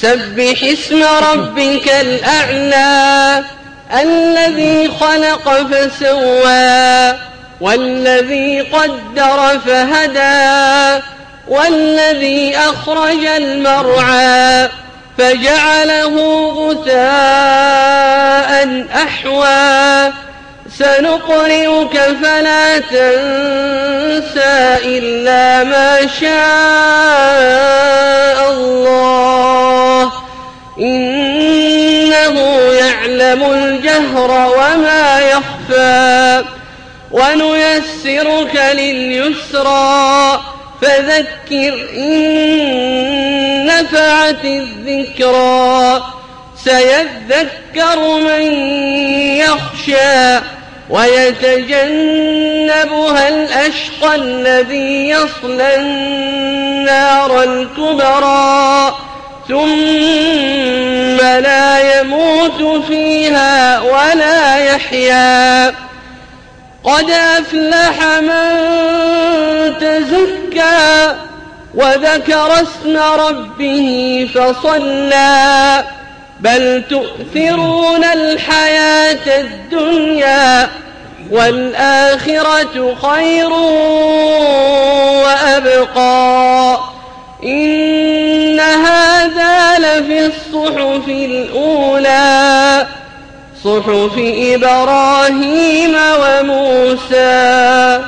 سبح اسم ربك الأعلى الذي خلق فسوى والذي قدر فهدى والذي أخرج المرعى فجعله غثاء أحوى سنقرئك فلا تنسى إلا ما شاء الله إنه يعلم الجهر وما يخفى ونيسرك لليسرى فذكر إن نفعت الذكرى سيذكر من يخشى ويتجنبها الأشقى الذي يصلى النار الكبرى ثم لا يموت فيها ولا يحيا قد أفلح من تزكى وذكر اسم ربه فصلى بل تؤثرون الحياة الدنيا والآخرة خير وأبقى إن هذا لفي الصحف الأولى صحف إبراهيم وموسى.